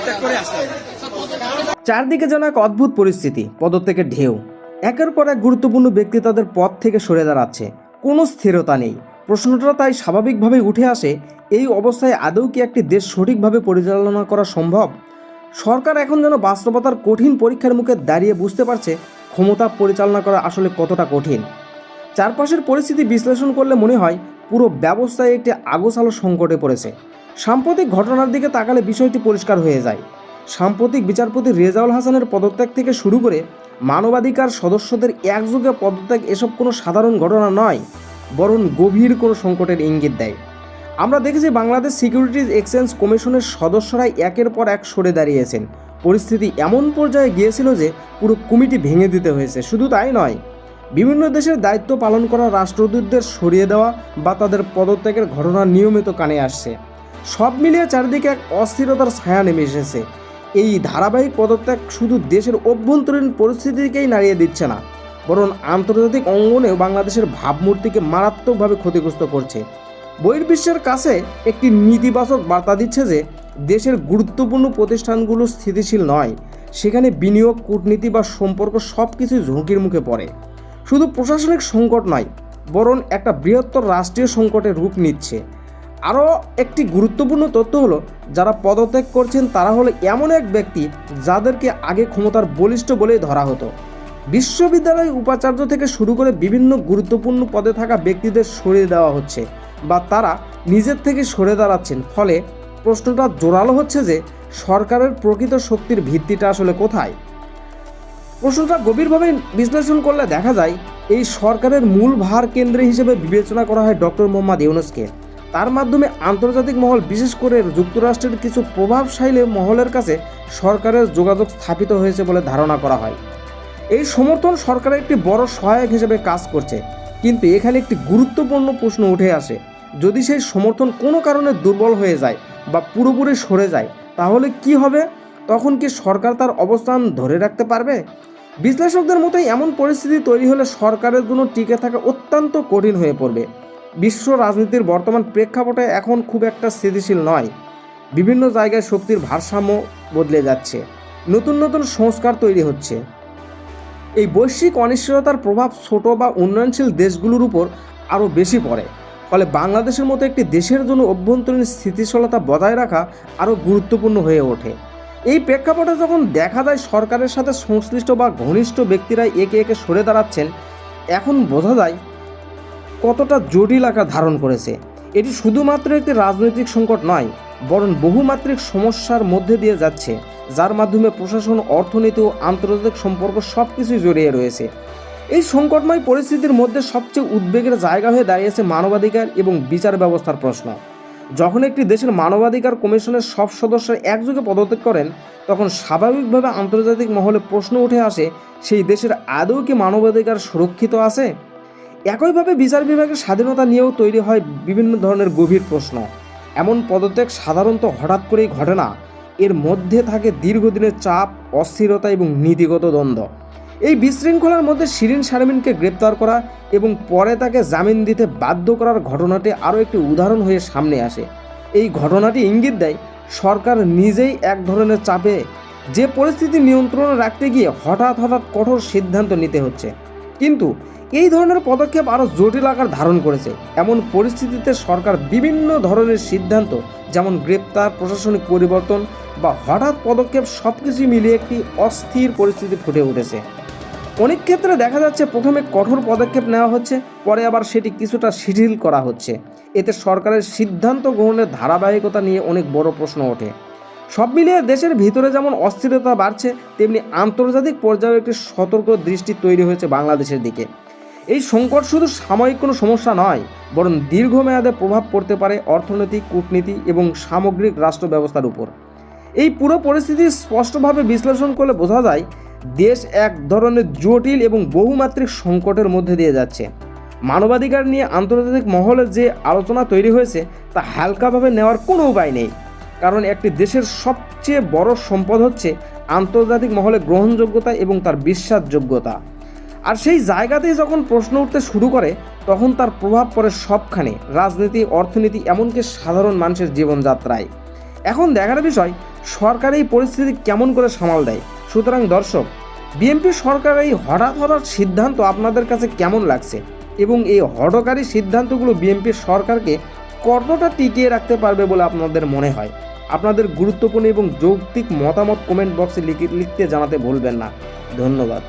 পদত্যাগ করে আসতে হবে। চারদিকে যেন এক অদ্ভুত পরিস্থিতি, পদত্যাগের ঢেউ। একের পর এক গুরুত্বপূর্ণ ব্যক্তি তাদের পদ থেকে সরে দাঁড়াচ্ছে, কোনো স্থিরতা নেই। প্রশ্নটা তাই স্বাভাবিকভাবেই উঠে আসে, এই অবস্থায় আদৌ কি একটি দেশ সঠিকভাবে পরিচালনা করা সম্ভব? সরকার এখন যেন বাস্তবতার কঠিন পরীক্ষার মুখে দাঁড়িয়ে বুঝতে পারছে ক্ষমতা পরিচালনা করা আসলে কতটা কঠিন। চারপাশের পরিস্থিতি বিশ্লেষণ করলে মনে হয় পুরো ব্যবস্থায় একটি আগোছালো সংকটে পড়েছে। সাম্প্রতিক ঘটনার দিকে তাকালে বিষয়টি পরিষ্কার হয়ে যায়। সাম্প্রতিক বিচারপতি রেজাউল হাসানের পদত্যাগ থেকে শুরু করে মানবাধিকার সদস্যদের একযোগে পদত্যাগ, এসব কোনো সাধারণ ঘটনা নয়, বরং গভীর কোনো সংকটের ইঙ্গিত দেয়। আমরা দেখেছি বাংলাদেশ সিকিউরিটিজ এক্সচেঞ্জ কমিশনের সদস্যরাই একের পর এক সরে দাঁড়িয়েছেন। পরিস্থিতি এমন পর্যায়ে গিয়েছিল যে পুরো কমিটি ভেঙে দিতে হয়েছে। শুধু তাই নয়, বিভিন্ন দেশের দায়িত্ব পালন করা রাষ্ট্রদূতদের সরিয়ে দেওয়া বা তাদের পদত্যাগের ঘটনা নিয়মিত কানে আসছে। সব মিলিয়ে চারিদিকে এক অস্থিরতার ছায়া নেমে এসেছে। এই ধারাবাহিক পদত্যাগ শুধু দেশের অভ্যন্তরীণ পরিস্থিতিকেই নাড়িয়ে দিচ্ছে না, বরং আন্তর্জাতিক অঙ্গনেও বাংলাদেশের ভাবমূর্তিকে মারাত্মকভাবে ক্ষতিগ্রস্ত করছে। বহির্বিশ্বের কাছে একটি নেতিবাচক বার্তা দিচ্ছে যে দেশের গুরুত্বপূর্ণ প্রতিষ্ঠানগুলো স্থিতিশীল নয়, সেখানে বিনিয়োগ, কূটনীতি বা সম্পর্ক সব কিছুই ঝুঁকির মুখে পড়ে। শুধু প্রশাসনিক সংকট নয়, বরং একটা বৃহত্তর রাষ্ট্রীয় সংকটের রূপ নিচ্ছে। আরও একটি গুরুত্বপূর্ণ তথ্য হলো, যারা পদত্যাগ করছেন তারা হলো এমন এক ব্যক্তি যাদেরকে আগে ক্ষমতার বলিষ্ঠ বলেই ধরা হতো। বিশ্ববিদ্যালয় উপাচার্য থেকে শুরু করে বিভিন্ন গুরুত্বপূর্ণ পদে থাকা ব্যক্তিদের সরিয়ে দেওয়া হচ্ছে বা তারা নিজের থেকে সরে দাঁড়াচ্ছেন। ফলে প্রশ্নটা জোরালো হচ্ছে যে সরকারের প্রকৃত শক্তির ভিত্তিটা আসলে কোথায়? প্রশ্নটা গভীরভাবে বিশ্লেষণ করলে দেখা যায় এই সরকারের মূল ভার কেন্দ্রে হিসেবে বিবেচনা করা হয় ডক্টর মোহাম্মদ ইউনূসকে। তার মাধ্যমে আন্তর্জাতিক মহল, বিশেষ করে যুক্তরাষ্ট্রের কিছু প্রভাবশালী মহলের কাছে সরকারের যোগাযোগ স্থাপিত হয়েছে বলে ধারণা করা হয়। এই সমর্থন সরকারের একটি বড় সহায়ক হিসেবে কাজ করছে। কিন্তু এখানে একটি গুরুত্বপূর্ণ প্রশ্ন উঠে আসে, যদি সেই সমর্থন কোনো কারণে দুর্বল হয়ে যায় বা পুরোপুরি সরে যায়, তাহলে কি হবে? তখন কি সরকার তার অবস্থান ধরে রাখতে পারবে? বিশ্লেষকদের মতোই এমন পরিস্থিতি তৈরি হলে সরকারের জন্য টিকে থাকা অত্যন্ত কঠিন হয়ে পড়বে। বিশ্ব রাজনীতির বর্তমান প্রেক্ষাপটে এখন খুব একটা স্থিতিশীল নয়। বিভিন্ন জায়গায় শক্তির ভারসাম্য বদলে যাচ্ছে, নতুন নতুন সংস্কার তৈরি হচ্ছে। এই বৈশ্বিক অনিশ্চয়তার প্রভাব ছোট বা উন্নয়নশীল দেশগুলোর উপর আরও বেশি পড়ে। ফলে বাংলাদেশের মতো একটি দেশের জন্য অভ্যন্তরীণ স্থিতিশীলতা বজায় রাখা আরও গুরুত্বপূর্ণ হয়ে ওঠে। এই প্রেক্ষাপটে যখন দেখা যায় সরকারের সাথে সংশ্লিষ্ট বা ঘনিষ্ঠ ব্যক্তিরা একে একে সরে দাঁড়াচ্ছেন, এখন বোঝা যায় কতটা জটিল আকার ধারণ করেছে। এটি শুধুমাত্র একটি রাজনৈতিক সংকট নয়, বরং বহুমাত্রিক সমস্যার মধ্যে দিয়ে যাচ্ছে, যার মাধ্যমে প্রশাসন, অর্থনীতি ও আন্তর্জাতিক সম্পর্ক সব কিছুই জড়িয়ে রয়েছে। এই সংকটময় পরিস্থিতির মধ্যে সবচেয়ে উদ্বেগের জায়গা হয়ে দাঁড়িয়েছে মানবাধিকার এবং বিচার ব্যবস্থার প্রশ্ন। যখন একটি দেশের মানবাধিকার কমিশনের সব সদস্য একযোগে পদত্যাগ করেন, তখন স্বাভাবিকভাবে আন্তর্জাতিক মহলে প্রশ্ন উঠে আসে, সেই দেশের আদৌ কি মানবাধিকার সুরক্ষিত আছে? একইভাবে বিচার বিভাগের স্বাধীনতা নিয়েও তৈরি হয় বিভিন্ন ধরনের গভীর প্রশ্ন। এমন পদত্যাগ সাধারণত হঠাৎ করেই ঘটে না, এর মধ্যে থাকে দীর্ঘদিনের চাপ, অস্থিরতা এবং নীতিগত দ্বন্দ্ব। এই বিশৃঙ্খলার মধ্যে শিরিন শারমিনকে গ্রেপ্তার করা এবং পরে তাকে জামিন দিতে বাধ্য করার ঘটনাটি আরও একটি উদাহরণ হয়ে সামনে আসে। এই ঘটনাটি ইঙ্গিত দেয় সরকার নিজেই এক ধরনের চাপে, যে পরিস্থিতি নিয়ন্ত্রণে রাখতে গিয়ে হঠাৎ কঠোর সিদ্ধান্ত নিতে হচ্ছে। কিন্তু এই ধরনের পদক্ষেপ আরও জটিল আকার ধারণ করেছে। এমন পরিস্থিতিতে সরকার বিভিন্ন ধরনের সিদ্ধান্ত, যেমন গ্রেপ্তার, প্রশাসনিক পরিবর্তন বা হঠাৎ পদক্ষেপ, সব কিছুই মিলিয়ে একটি অস্থির পরিস্থিতি ফুটে উঠেছে। অনেক ক্ষেত্রে দেখা যাচ্ছে প্রথমে কঠোর পদক্ষেপ নেওয়া হচ্ছে, পরে আবার সেটি কিছুটা শিথিল করা হচ্ছে। এতে সরকারের সিদ্ধান্ত গ্রহণের ধারাবাহিকতা নিয়ে অনেক বড় প্রশ্ন ওঠে। সব মিলিয়ে দেশের ভিতরে যেমন অস্থিরতা বাড়ছে, তেমনি আন্তর্জাতিক পর্যায়ে একটি সতর্ক দৃষ্টি তৈরি হয়েছে বাংলাদেশের দিকে। এই সংকট শুধু সাময়িক কোনো সমস্যা নয়, বরং দীর্ঘমেয়াদে প্রভাব পড়তে পারে অর্থনীতি, কূটনীতি এবং সামগ্রিক রাষ্ট্র ব্যবস্থার উপর। এই পুরো পরিস্থিতি স্পষ্টভাবে বিশ্লেষণ করলে বোঝা যায় দেশ এক ধরনের জটিল এবং বহুমাত্রিক সংকটের মধ্যে দিয়ে যাচ্ছে। মানবাধিকার নিয়ে আন্তর্জাতিক মহলের যে আলোচনা তৈরি হয়েছে তা হালকাভাবে নেওয়ার কোনো উপায় নেই, কারণ একটি দেশের সবচেয়ে বড় সম্পদ হচ্ছে আন্তর্জাতিক মহলে গ্রহণযোগ্যতা এবং তার বিশ্বাসযোগ্যতা। আর সেই জায়গাতেই যখন প্রশ্ন উঠতে শুরু করে, তখন তার প্রভাব পড়ে সবখানে, রাজনীতি, অর্থনীতি, এমনকি সাধারণ মানুষের জীবনযাত্রায়। এখন দেখার বিষয় সরকার এই পরিস্থিতি কেমন করে সামাল দেয়। সুতরাং দর্শক, বিএনপি সরকার এই হঠাৎ সিদ্ধান্ত আপনাদের কাছে কেমন লাগছে এবং এই হঠকারী সিদ্ধান্তগুলো বিএনপি সরকারকে কতটা টিকিয়ে রাখতে পারবে বলে আপনাদের মনে হয়? আপনাদের গুরুত্বপূর্ণ এবং যৌক্তিক মতামত কমেন্ট বক্সে লিখতে জানাতে ভুলবেন না। ধন্যবাদ।